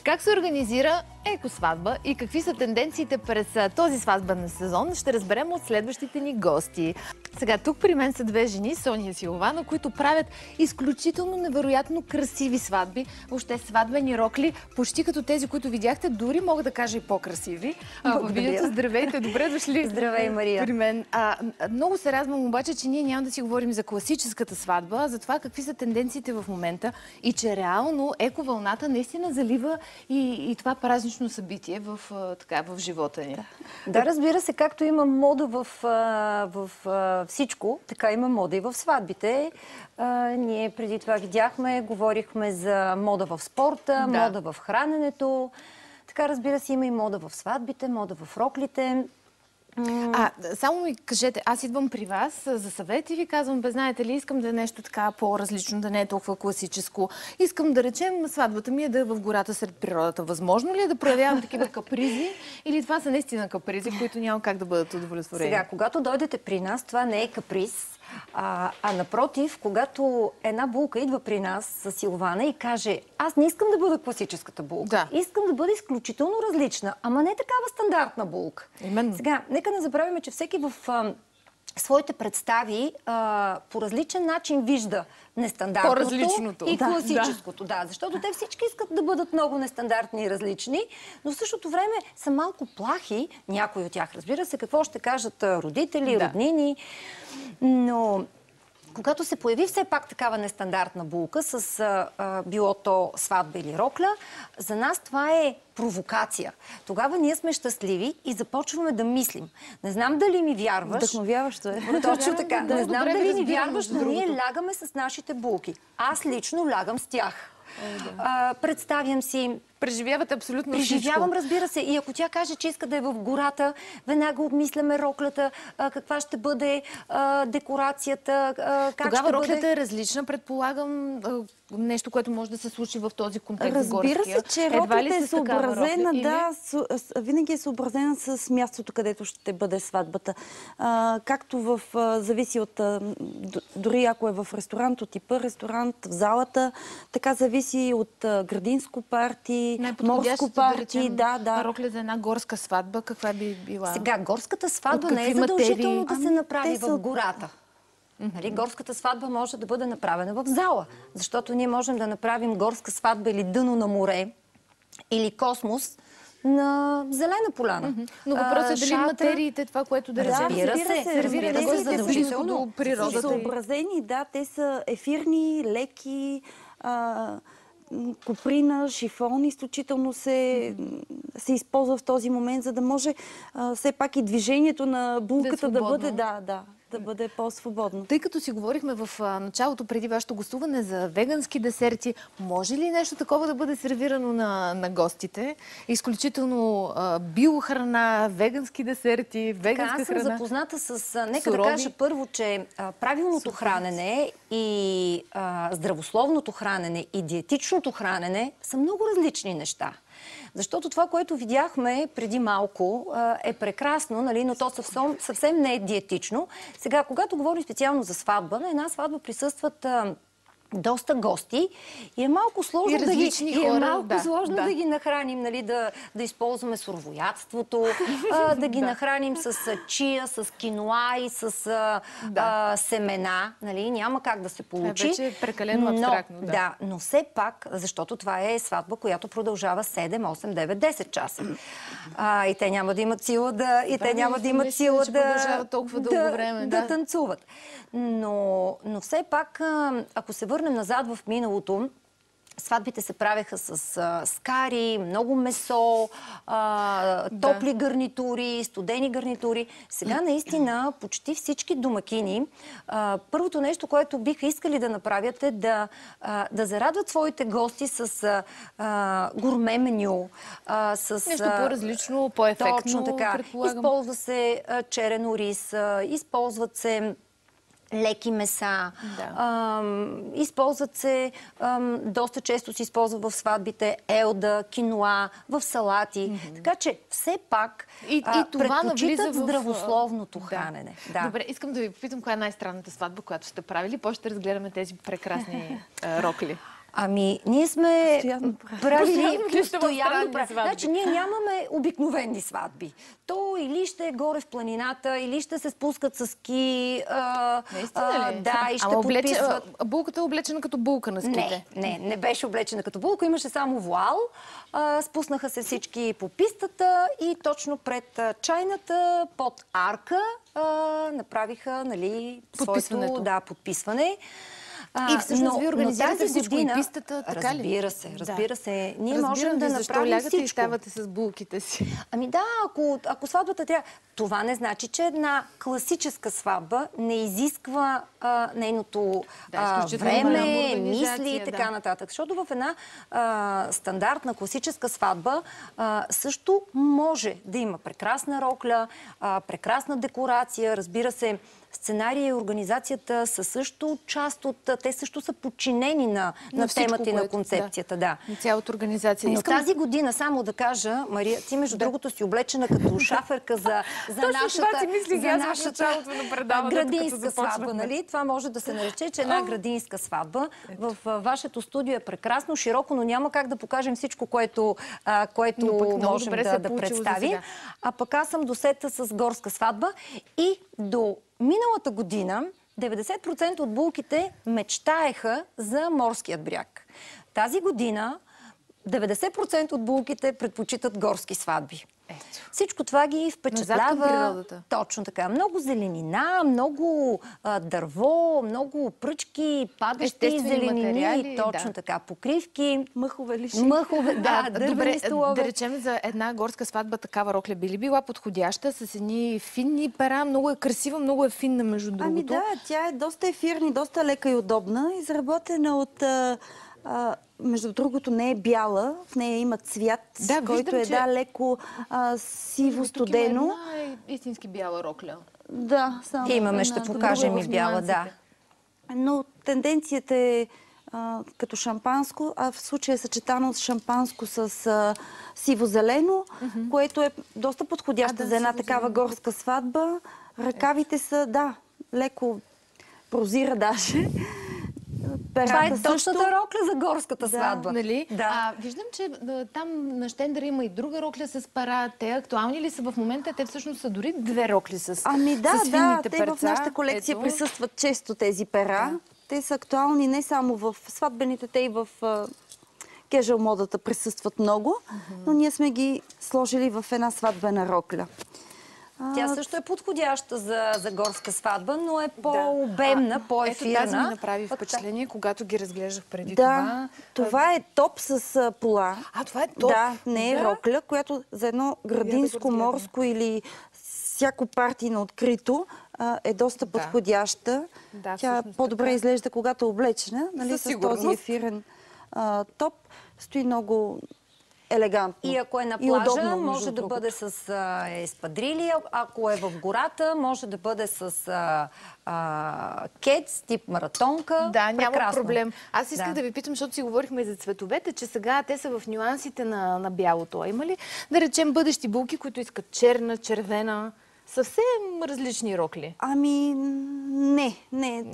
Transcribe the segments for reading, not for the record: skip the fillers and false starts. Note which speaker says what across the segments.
Speaker 1: Как се организира екосватба и какви са тенденциите през този сватбен сезон, ще разберем от следващите ни гости. Сега тук при мен са две жени, Соня и Силвана, които правят изключително невероятно красиви сватби. Въобще сватбени рокли, почти като тези, които видяхте, дори мога да кажа и по-красиви. Здравейте, добре дошли.
Speaker 2: Здравей, Мария.
Speaker 1: При мен. Много се радвам обаче, че ние няма да си говорим за класическата сватба, а за това какви са тенденциите в момента и че реално ековълната наистина залива и това празнично събитие в живота ни.
Speaker 2: Да, разбира се, както има мода в всичко, така има мода и в сватбите. Ние преди това видяхме, говорихме за мода в спорта, мода в храненето. Така, разбира се, има и мода в сватбите, мода в роклите.
Speaker 1: Само ми кажете, аз идвам при вас за съвет и ви казвам, знаете ли, искам да е нещо така по-различно, да не е толкова класическо. Искам да речем, сватбата ми е да е в гората сред природата. Възможно ли е да проявявам такива капризи или това са наистина капризи, които няма как да бъдат удовлетворени?
Speaker 2: Сега, когато дойдете при нас, това не е каприз, а напротив, когато една булка идва при нас с Силвана и каже, аз не искам да бъда класическата булка, искам да бъда изключително различна, ама не такава стандартна булка.
Speaker 1: Именно.
Speaker 2: Сега, нека не забравяме, че всеки в своите представи по различен начин вижда нестандартното и класическото. Да, защото те всички искат да бъдат много нестандартни и различни, но в същото време са малко плахи, някои от тях. Разбира се, какво ще кажат родители, роднини, но когато се появи все пак такава нестандартна булка с било то сватба или рокля, за нас това е провокация. Тогава ние сме щастливи и започваме да мислим. Не знам дали ми вярваш.
Speaker 3: Вдъхновяващо е.
Speaker 2: Точно така. Не знам дали ми вярваш, но ние лягаме с нашите булки. Аз лично лягам с тях. Представям си.
Speaker 1: Преживявате абсолютно всичко.
Speaker 2: Преживявам, разбира се. И ако тя каже, че иска да е в гората, веднага обмисляме роклята, каква ще бъде декорацията, как
Speaker 1: тогава
Speaker 2: ще
Speaker 1: роклята е различна, предполагам, нещо, което може да се случи в този контекст.
Speaker 3: Разбира се, че роклята е съобразена, винаги е съобразена с мястото, където ще бъде сватбата. Както зависи от, дори ако е в ресторант, от типа ресторант, в залата, така зависи от градинско парти, морско парти.
Speaker 1: Да. Рокля за една горска сватба, каква би била?
Speaker 2: Сега, горската сватба не е задължително да се направи в гората. Горската сватба може да бъде направена в зала, защото ние можем да направим горска сватба или дъно на море, или космос на зелена поляна.
Speaker 1: Но въпросът е дали материите, това, което да
Speaker 2: разбира се,
Speaker 1: задължително до природата.
Speaker 3: Съобразени, да, те са ефирни, леки, коприна, шифон изключително се използва в този момент, за да може все пак и движението на булката да бъде, да бъде по-свободно.
Speaker 1: Тъй като си говорихме в началото преди вашето гостуване за вегански десерти, може ли нещо такова да бъде сервирано на гостите? Изключително биохрана, вегански десерти, веганска храна?
Speaker 2: Аз съм запозната с... Нека да кажа първо, че правилното хранене и здравословното хранене и диетичното хранене са много различни неща. Защото това, което видяхме преди малко, е прекрасно, но то съвсем не е диетично. Сега, когато говорим специално за сватба, на една сватба присъстват доста гости и е малко сложно да ги нахраним, да използваме суровоядството, да ги нахраним с чия, с киноа и с семена. Няма как да се получи.
Speaker 1: Вече е прекалено абстрактно.
Speaker 2: Но все пак, защото това е сватба, която продължава 7, 8, 9, 10 часа. И те няма да имат сила да танцуват. Но все пак, ако се върнем назад в миналото, сватбите се правеха с скари, много месо, топли гарнитури, студени гарнитури. Сега наистина почти всички домакини, първото нещо, което биха искали да направят е да зарадват своите гости с гурме меню, с
Speaker 1: нещо по-различно, по-ефектно.
Speaker 2: Точно така. Използва се черен ориз, използват се леки меса. Използват се, доста често се използва в сватбите елда, киноа, в салати. Така че все пак предпочитат здравословното хранене.
Speaker 1: Добре, искам да ви попитам коя е най-странната сватба, която сте правили. После ще разгледаме тези прекрасни рокли.
Speaker 2: Ами, ние сме правили постоянно. Значи, ние нямаме обикновени сватби. То или ще е горе в планината, или ще се спускат с ски.
Speaker 1: Наистина ли?
Speaker 2: Да, и ще подписват.
Speaker 1: Булката е облечена като булка на ските.
Speaker 2: Не беше облечена като булка, имаше само вуал. Спуснаха се всички по пистата и точно пред чайната, под арка, направиха, нали, своето подписване.
Speaker 1: И всъщност ви организирате всичко и пистата, така ли?
Speaker 2: Разбира се. Ние можем да направим всичко.
Speaker 1: И ставате с булките си?
Speaker 2: Ами да, ако сватбата трябва... Това не значи, че една класическа сватба не изисква нейното време, мисли и така нататък. Защото в една стандартна класическа сватба също може да има прекрасна рокля, прекрасна декорация, разбира се, сценария и организацията са също част от... Те също са подчинени на темата и на концепцията. Да.
Speaker 1: На цялата организация.
Speaker 2: Но тази година, само да кажа, Мария, ти между другото си облечена като шаферка за нашата градинска сватба. Нали? Това може да се нарече, че една градинска сватба. В вашето студио е прекрасно, широко, но няма как да покажем всичко, което можем да представим. А пък аз съм досета с горска сватба и до миналата година 90% от булките мечтаеха за морският бряг. Тази година 90% от булките предпочитат горски сватби. Всичко това ги впечатлява. Точно така. Много зеленина, много дърво, много пръчки, падащи зеленини, точно така. Покривки,
Speaker 3: мъхове лиши.
Speaker 2: Дървени столове.
Speaker 1: Да речем за една горска сватба такава рокля би ли била подходяща с едни финни пера? Много е красива, много е финна между другото.
Speaker 3: Ами да, тя е доста ефирна, доста лека и удобна. Изработена от... между другото не е бяла, в нея има цвят, който е леко сиво-студено.
Speaker 1: Тук има една истински бяла рокля.
Speaker 3: Да, само
Speaker 2: имаме, ще покажем и бяла, да.
Speaker 3: Но тенденцията е като шампанско, а в случая е съчетано с шампанско с сиво-зелено, което е доста подходящо за една такава горска сватба. Ръкавите са, леко прозира даже.
Speaker 2: Това е точната рокля за горската сватба.
Speaker 1: Нали? Виждам, че там на щендъра има и друга рокля с пара. Те актуални ли са в момента? Те всъщност са дори две рокли с финните перца.
Speaker 3: Те в нашата колекция присъстват често тези пера. Те са актуални не само в сватбените, те и в кежуал модата присъстват много, но ние сме ги сложили в една сватбена рокля.
Speaker 2: Тя също е подходяща за горска сватба, но е по-обемна, по-ефирна.
Speaker 1: Ето тази ми направи впечатление, когато ги разглеждах преди това.
Speaker 3: Това е топ с пола.
Speaker 1: Това е топ?
Speaker 3: Да, не е рокля, която за едно градинско, морско или всяко парти на открито е доста подходяща. Тя по-добре изглежда, когато е облечена. С този ефирен топ стои много елегантно.
Speaker 2: И ако е на плажа, може да бъде с еспадрили. Ако е в гората, може да бъде с кец, тип маратонка.
Speaker 1: Да, няма проблем. Аз исках да ви питам, защото си говорихме за цветовете, че сега те са в нюансите на бялото. Има ли, да речем, бъдещи булки, които искат черна, червена, съвсем различни рокли?
Speaker 3: Ами, не.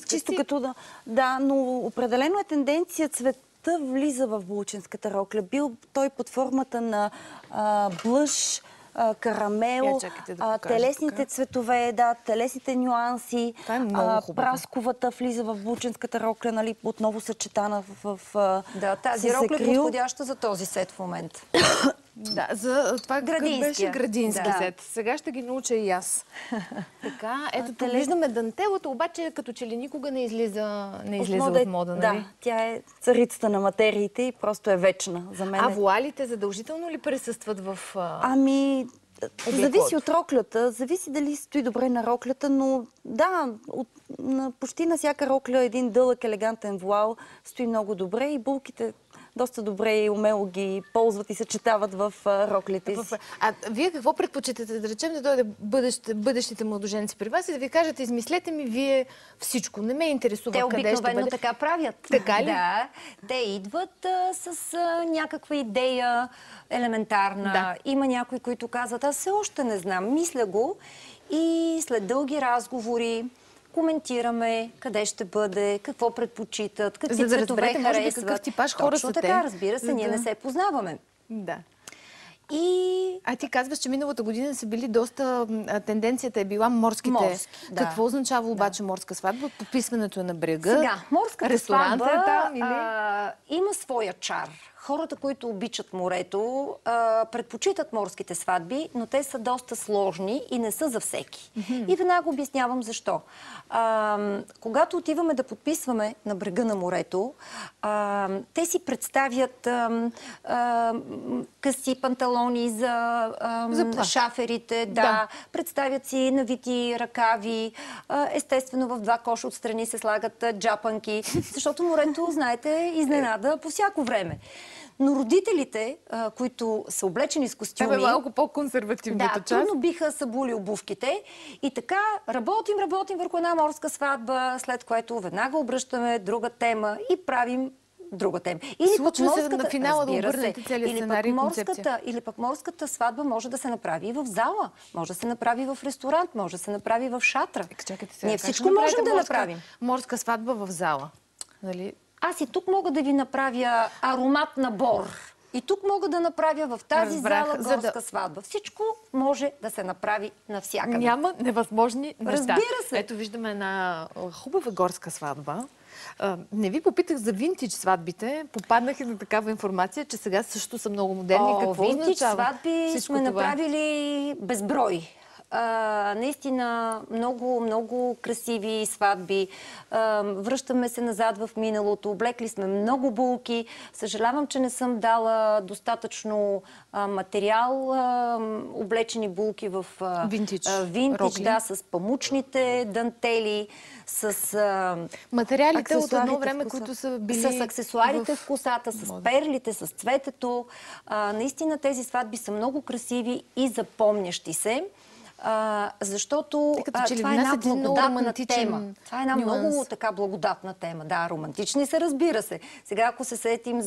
Speaker 3: Чисто като да, но определено е тенденция цвет влиза в булчинската рокля. Бил той под формата на блъш, карамел, телесните цветове, телесните нюанси, прасковата влиза в булчинската рокля, нали, отново съчетана
Speaker 2: тази рокля е подходяща за този сет в момента.
Speaker 1: Да, за това беше градински сет. Сега ще ги науча и аз. Така, ето тук виждаме дантелата, обаче като че ли никога не излиза от мода, нали?
Speaker 3: Да, тя е царицата на материите и просто е вечна за мен.
Speaker 1: А вуалите задължително ли присъстват в
Speaker 3: Ами, зависи от роклята, зависи дали стои добре на роклята, но да, почти на всяка рокля един дълъг, елегантен вуал стои много добре и булките доста добре и умело ги ползват и съчетават в роклите си.
Speaker 1: А вие какво предпочитате? Да речем да дойде бъдещите младоженци при вас и да ви кажете, измислете ми вие всичко. Не ме интересува къде ще бъде.
Speaker 2: Те обикновено така правят.
Speaker 1: Така ли?
Speaker 2: Да. Те идват с някаква идея елементарна. Има някои, които казват, аз все още не знам, мисля го и след дълги разговори, коментираме къде ще бъде, какво предпочитат, какви
Speaker 1: за да
Speaker 2: цветове
Speaker 1: разберете, може би,
Speaker 2: харесват.
Speaker 1: какъв типаж хора са те.
Speaker 2: Точно така, разбира се, ние не се познаваме.
Speaker 1: Да.
Speaker 2: И...
Speaker 1: А ти казваш, че миналата година са били доста... Тенденцията е била морските.
Speaker 2: Да.
Speaker 1: Какво означава обаче морска сватба? Подписването на брега?
Speaker 2: Сега, морската сватба
Speaker 1: там, или...
Speaker 2: има своя чар. Хората, които обичат морето, предпочитат морските сватби, но те са доста сложни и не са за всеки. И веднага обяснявам защо. Когато отиваме да подписваме на брега на морето, те си представят къси панталони за шаферите, да. Представят си навити ръкави, естествено в два коша отстрани се слагат джапанки, защото морето, знаете, изненада по всяко време. Но родителите, които са облечени с костюми...
Speaker 1: Това е малко по-консервативната част.
Speaker 2: Да, трудно биха събули обувките. И така работим върху една морска сватба, след което веднага обръщаме друга тема и правим друга тема.
Speaker 1: Случва се на финала да обърнете целият сценарий и концепция.
Speaker 2: Или пък морската сватба може да се направи и в зала, може да се направи в ресторант, може да се направи в шатра.
Speaker 1: Чакайте сега,
Speaker 2: ние всичко можем да направим.
Speaker 1: Морска сватба в зала. Нали?
Speaker 2: Аз и тук мога да ви направя аромат на бор. И тук мога да направя в тази зала горска сватба. Всичко може да се направи навсякъде.
Speaker 1: Няма невъзможни неща.
Speaker 2: Разбира се.
Speaker 1: Ето виждаме една хубава горска сватба. Не ви попитах за винтидж сватбите. Попаднах и на такава информация, че сега също са много модерни. Какво
Speaker 2: винтидж
Speaker 1: сватби
Speaker 2: сме направили безброй. Наистина много красиви сватби. Връщаме се назад в миналото. Облекли сме много булки. Съжалявам, че не съм дала достатъчно материал. Облечени булки в
Speaker 1: винтидж,
Speaker 2: да, с памучните дантели, с
Speaker 1: материалите от едно време, които са били...
Speaker 2: С аксесуарите в косата, с перлите, с цветето. Наистина тези сватби са много красиви и запомнящи се. Защото това е една благодатна тема. Това е една много така благодатна тема. Да, романтични се, разбира се. Сега, ако се сетим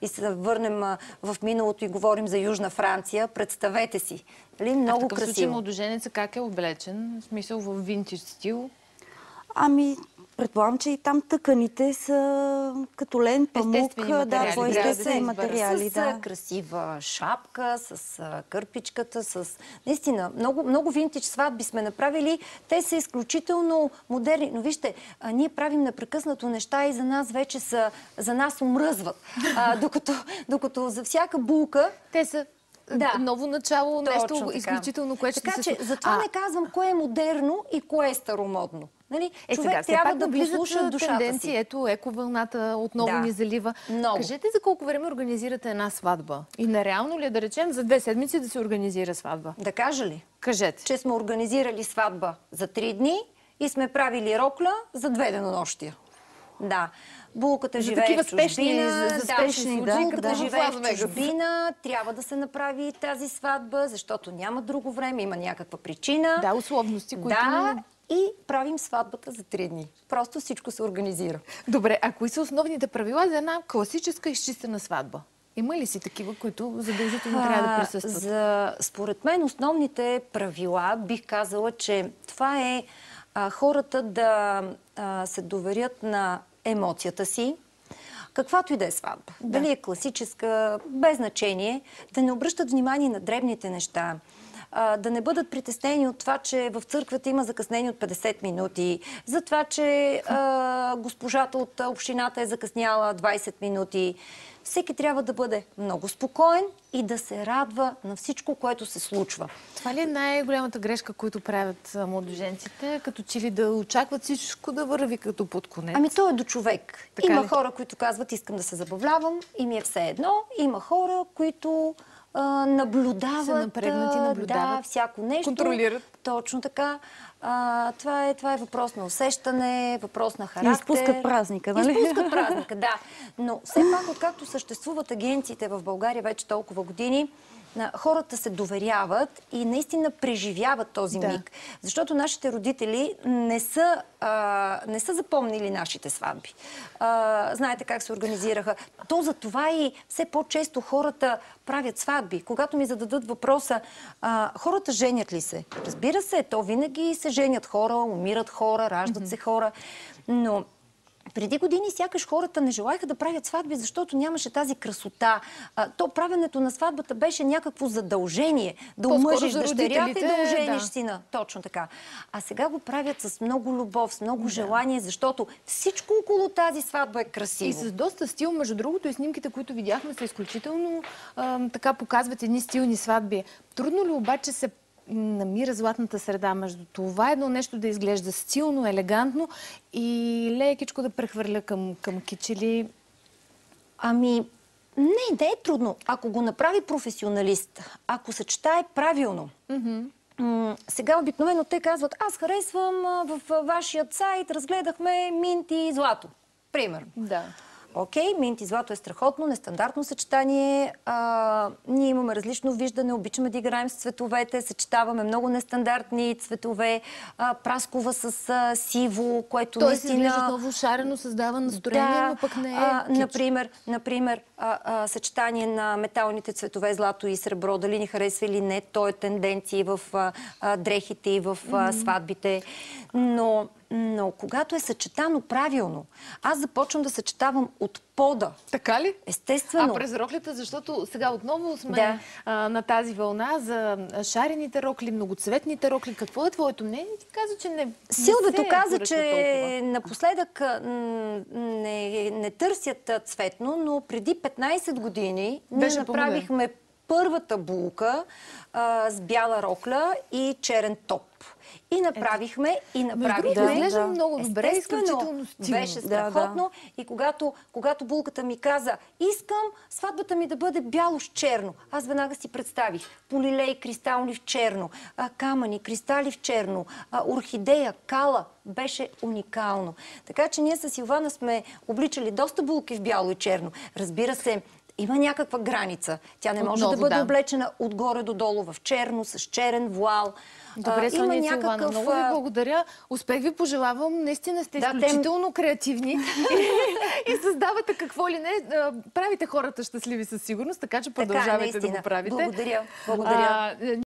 Speaker 2: и се върнем в миналото и говорим за Южна Франция, представете си. Много красиво.
Speaker 1: В такъв случай младоженеца как е облечен? В смисъл в винтидж стил?
Speaker 3: Предполагам, че и там тъканите са като лен, памук, естествени материали.
Speaker 2: С красива шапка, с кърпичката, с... Наистина, много винтидж сватби сме направили. Те са изключително модерни. Но вижте, ние правим непрекъснато неща и за нас вече за нас омръзват. Докато за всяка булка...
Speaker 1: Те са... ново начало, нещо изключително, което ще се...
Speaker 2: Така че, затова не казвам кое е модерно и кое е старомодно. Човек трябва да послуша душата си.
Speaker 1: Ето, ековълната отново ни залива.
Speaker 2: Много.
Speaker 1: Кажете за колко време организирате една сватба? И нереално ли е, да речем, за 2 седмици да се организира сватба?
Speaker 2: Да кажа ли?
Speaker 1: Кажете.
Speaker 2: Че сме организирали сватба за 3 дни и сме правили рокля за 2 денонощия. Да. Булката живее в чужбина. Булката живее в чужбина. Трябва да се направи тази сватба, защото няма друго време, има някаква причина.
Speaker 1: Да, условности, които...
Speaker 2: И правим сватбата за 3 дни. Просто всичко се организира.
Speaker 1: Добре, а кои са основните правила за една класическа изчистена сватба? Има ли си такива, които задължително трябва да присъстват?
Speaker 2: Според мен основните правила, бих казала, че това е хората да се доверят на емоцията си, каквато и да е сватба. Дали е класическа, без значение, да не обръщат внимание на дребните неща. Да не бъдат притеснени от това, че в църквата има закъснение от 50 минути, за това, че госпожата от общината е закъсняла 20 минути. Всеки трябва да бъде много спокоен и да се радва на всичко, което се случва.
Speaker 1: Това ли е най-голямата грешка, която правят младоженците, като че ли да очакват всичко да върви като под конец?
Speaker 2: То е до човек. Има хора, които казват, искам да се забавлявам и ми е все едно. Има хора, които наблюдават,
Speaker 1: са напрегнати, наблюдават,
Speaker 2: всяко нещо.
Speaker 1: Контролират.
Speaker 2: Точно така. Това е въпрос на усещане, въпрос на характер.
Speaker 3: Изпускат празника, нали?
Speaker 2: Изпускат празника, да. Но все пак, откакто съществуват агенциите в България вече толкова години, хората се доверяват и наистина преживяват този миг. Защото нашите родители не са запомнили нашите сватби. Знаете как се организираха. То за това и все по-често хората правят сватби. Когато ми зададат въпроса, хората женят ли се? Разбира се, то винаги се женят хора, умират хора, раждат се хора, но преди години сякаш хората не желаеха да правят сватби, защото нямаше тази красота. То правенето на сватбата беше някакво задължение. Да омъжиш дъщерята и да ожениш сина. Точно така. А сега го правят с много любов, с много желание, защото всичко около тази сватба е красиво.
Speaker 1: И с доста стил. Между другото, и снимките, които видяхме, са изключително така показват едни стилни сватби. Трудно ли обаче се намира златната среда между това едно нещо да изглежда стилно, елегантно и лекичко да прехвърля към кичели?
Speaker 2: Ами, не е трудно. Ако го направи професионалист, ако съчетае правилно. Сега обикновено те казват, аз харесвам в вашият сайт, разгледахме минт и злато. Примерно.
Speaker 1: Да.
Speaker 2: Окей, минт и злато е страхотно, нестандартно съчетание. Ние имаме различно виждане, обичаме да играем с цветовете, съчетаваме много нестандартни цветове, праскова с сиво, което
Speaker 1: той
Speaker 2: наистина...
Speaker 1: Той се изглежда много шарено, създава настроение, но пък не е кич.
Speaker 2: Например, съчетание на металните цветове злато и сребро, дали ни харесва или не, то е тенденции в дрехите и в сватбите. Но когато е съчетано правилно, аз започвам да съчетавам от пода.
Speaker 1: Така ли?
Speaker 2: Естествено.
Speaker 1: А през роклята, защото сега отново сме на тази вълна за шарените рокли, многоцветните рокли. Какво е твоето мнение? Ти каза, че не
Speaker 2: Силвето каза, че напоследък не търсят цветно, но преди 15 години ние направихме първата булка с бяла рокля и черен топ. И направихме,
Speaker 1: изглежда много добре, изключително стилно.
Speaker 2: Беше страхотно. И когато булката ми каза, искам сватбата ми да бъде бяло с черно, аз веднага си представих полилей, кристални в черно, камъни, кристали в черно, орхидея, кала. Беше уникално. Така че ние с Силвана сме обличали доста булки в бяло и черно. Разбира се, има някаква граница. Тя не може да бъде облечена отгоре до долу в черно, с черен вуал.
Speaker 1: Добре, Соня Силвана, много ви благодаря. Успех ви пожелавам. Наистина сте изключително креативни и създавате какво ли не. Правите хората щастливи със сигурност, така че продължавайте да го правите.
Speaker 2: Благодаря.